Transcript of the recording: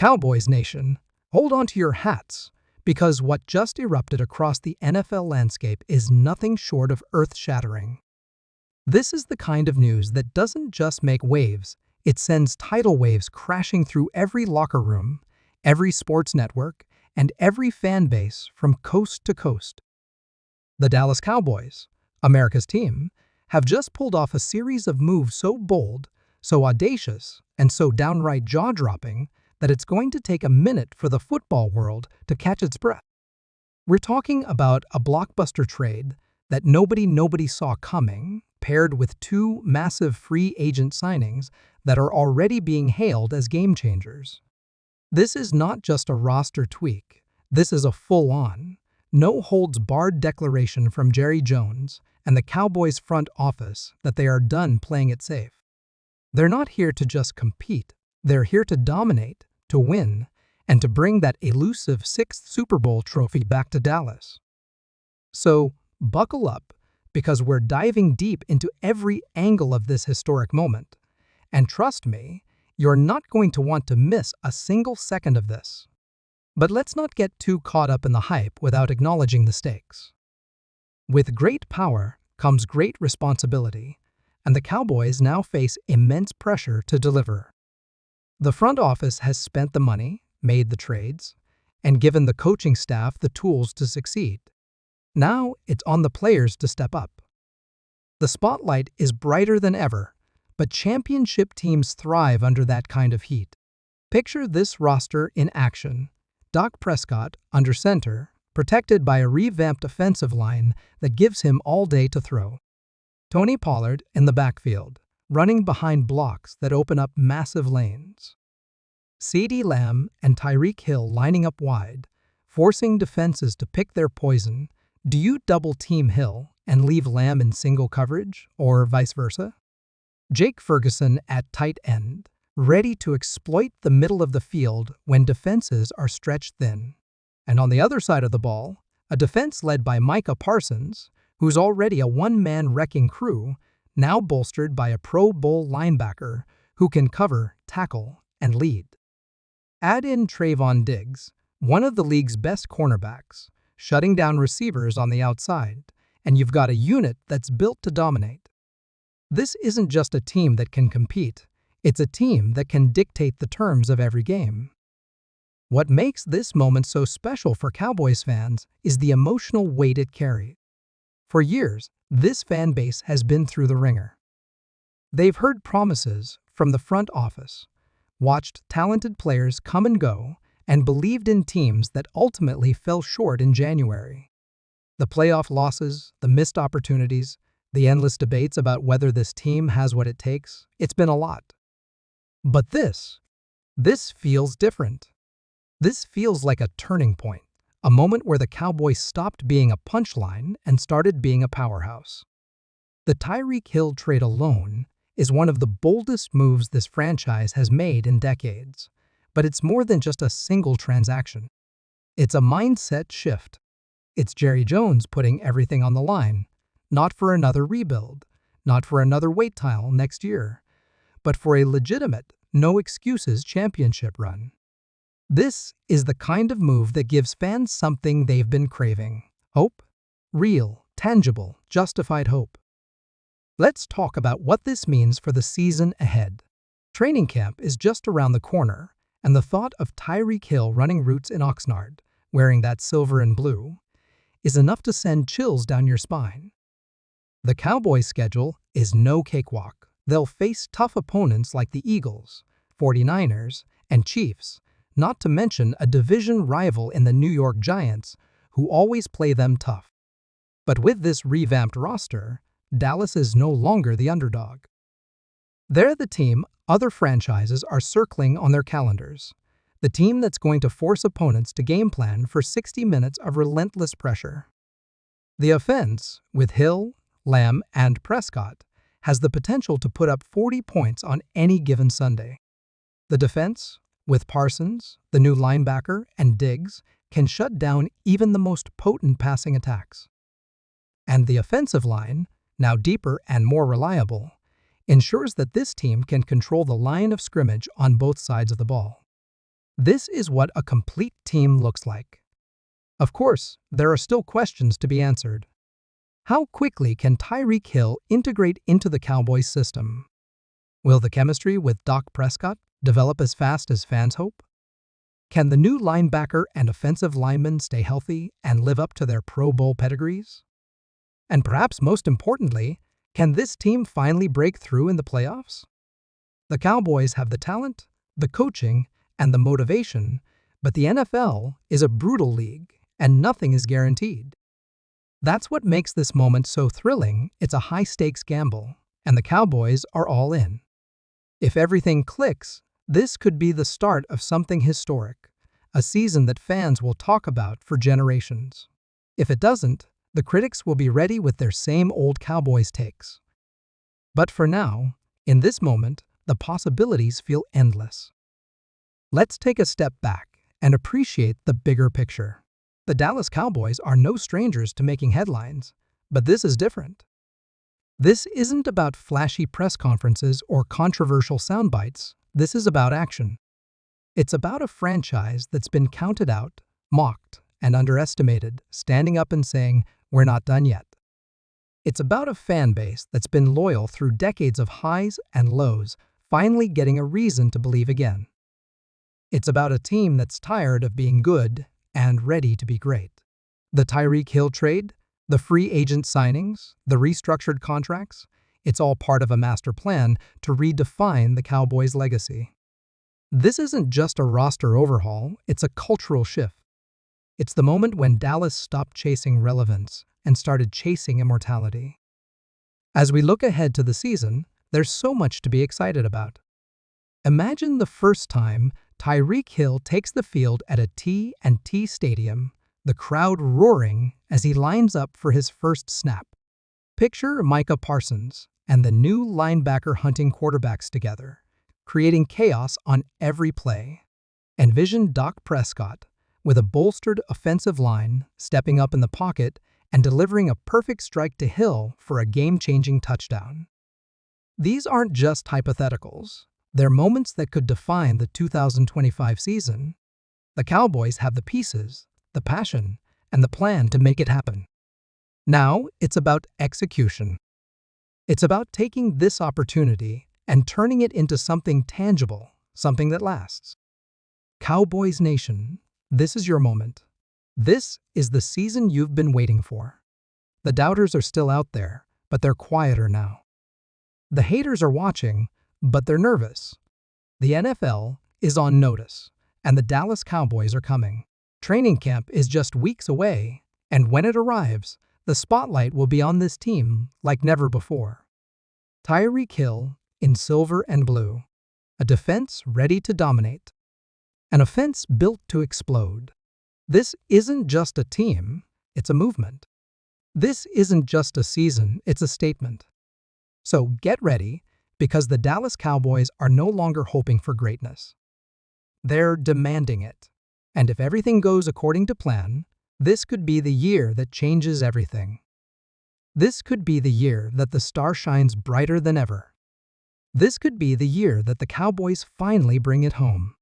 Cowboys Nation, hold on to your hats, because what just erupted across the NFL landscape is nothing short of earth-shattering. This is the kind of news that doesn't just make waves, it sends tidal waves crashing through every locker room, every sports network, and every fan base from coast to coast. The Dallas Cowboys, America's team, have just pulled off a series of moves so bold, so audacious, and so downright jaw-dropping that it's going to take a minute for the football world to catch its breath. We're talking about a blockbuster trade that nobody saw coming, paired with two massive free agent signings that are already being hailed as game changers. This is not just a roster tweak. This is a full-on, no-holds-barred declaration from Jerry Jones and the Cowboys front office that they are done playing it safe. They're not here to just compete. They're here to dominate, to win, and to bring that elusive sixth Super Bowl trophy back to Dallas. So, buckle up, because we're diving deep into every angle of this historic moment. And trust me, you're not going to want to miss a single second of this. But let's not get too caught up in the hype without acknowledging the stakes. With great power comes great responsibility, and the Cowboys now face immense pressure to deliver. The front office has spent the money, made the trades, and given the coaching staff the tools to succeed. Now it's on the players to step up. The spotlight is brighter than ever, but championship teams thrive under that kind of heat. Picture this roster in action. Dak Prescott under center, protected by a revamped offensive line that gives him all day to throw. Tony Pollard in the backfield, running behind blocks that open up massive lanes. CeeDee Lamb and Tyreek Hill lining up wide, forcing defenses to pick their poison. Do you double-team Hill and leave Lamb in single coverage, or vice versa? Jake Ferguson at tight end, ready to exploit the middle of the field when defenses are stretched thin. And on the other side of the ball, a defense led by Micah Parsons, who's already a one-man wrecking crew, now bolstered by a Pro Bowl linebacker who can cover, tackle, and lead. Add in Trayvon Diggs, one of the league's best cornerbacks, shutting down receivers on the outside, and you've got a unit that's built to dominate. This isn't just a team that can compete, it's a team that can dictate the terms of every game. What makes this moment so special for Cowboys fans is the emotional weight it carries. For years, this fan base has been through the ringer. They've heard promises from the front office, watched talented players come and go, and believed in teams that ultimately fell short in January. The playoff losses, the missed opportunities, the endless debates about whether this team has what it takes, it's been a lot. But this feels different. This feels like a turning point, a moment where the Cowboys stopped being a punchline and started being a powerhouse. The Tyreek Hill trade alone is one of the boldest moves this franchise has made in decades, but it's more than just a single transaction. It's a mindset shift. It's Jerry Jones putting everything on the line, not for another rebuild, not for another weight tile next year, but for a legitimate, no-excuses championship run. This is the kind of move that gives fans something they've been craving. Hope. Real, tangible, justified hope. Let's talk about what this means for the season ahead. Training camp is just around the corner, and the thought of Tyreek Hill running routes in Oxnard, wearing that silver and blue, is enough to send chills down your spine. The Cowboys' schedule is no cakewalk. They'll face tough opponents like the Eagles, 49ers, and Chiefs, not to mention a division rival in the New York Giants, who always play them tough. But with this revamped roster, Dallas is no longer the underdog. They're the team other franchises are circling on their calendars, the team that's going to force opponents to game plan for 60 minutes of relentless pressure. The offense, with Hill, Lamb, and Prescott, has the potential to put up 40 points on any given Sunday. The defense, with Parsons, the new linebacker, and Diggs, can shut down even the most potent passing attacks. And the offensive line, now deeper and more reliable, ensures that this team can control the line of scrimmage on both sides of the ball. This is what a complete team looks like. Of course, there are still questions to be answered. How quickly can Tyreek Hill integrate into the Cowboys system? Will the chemistry with Dak Prescott develop as fast as fans hope? Can the new linebacker and offensive linemen stay healthy and live up to their Pro Bowl pedigrees? And perhaps most importantly, can this team finally break through in the playoffs? The Cowboys have the talent, the coaching, and the motivation, but the NFL is a brutal league, and nothing is guaranteed. That's what makes this moment so thrilling. It's a high-stakes gamble, and the Cowboys are all in. If everything clicks, this could be the start of something historic, a season that fans will talk about for generations. If it doesn't, the critics will be ready with their same old Cowboys takes. But for now, in this moment, the possibilities feel endless. Let's take a step back and appreciate the bigger picture. The Dallas Cowboys are no strangers to making headlines, but this is different. This isn't about flashy press conferences or controversial soundbites. This is about action. It's about a franchise that's been counted out, mocked, and underestimated, standing up and saying, "We're not done yet." It's about a fan base that's been loyal through decades of highs and lows, finally getting a reason to believe again. It's about a team that's tired of being good and ready to be great. The Tyreek Hill trade, the free agent signings, the restructured contracts, it's all part of a master plan to redefine the Cowboys' legacy. This isn't just a roster overhaul, it's a cultural shift. It's the moment when Dallas stopped chasing relevance and started chasing immortality. As we look ahead to the season, there's so much to be excited about. Imagine the first time Tyreek Hill takes the field at a T&T stadium, the crowd roaring as he lines up for his first snap. Picture Micah Parsons and the new linebacker hunting quarterbacks together, creating chaos on every play. Envision Dak Prescott with a bolstered offensive line stepping up in the pocket and delivering a perfect strike to Hill for a game-changing touchdown. These aren't just hypotheticals. They're moments that could define the 2025 season. The Cowboys have the pieces, the passion, and the plan to make it happen. Now, it's about execution. It's about taking this opportunity and turning it into something tangible, something that lasts. Cowboys Nation, this is your moment. This is the season you've been waiting for. The doubters are still out there, but they're quieter now. The haters are watching, but they're nervous. The NFL is on notice, and the Dallas Cowboys are coming. Training camp is just weeks away, and when it arrives, the spotlight will be on this team like never before. Tyreek Hill in silver and blue, a defense ready to dominate, an offense built to explode. This isn't just a team, it's a movement. This isn't just a season, it's a statement. So get ready, because the Dallas Cowboys are no longer hoping for greatness. They're demanding it. And if everything goes according to plan, this could be the year that changes everything. This could be the year that the star shines brighter than ever. This could be the year that the Cowboys finally bring it home.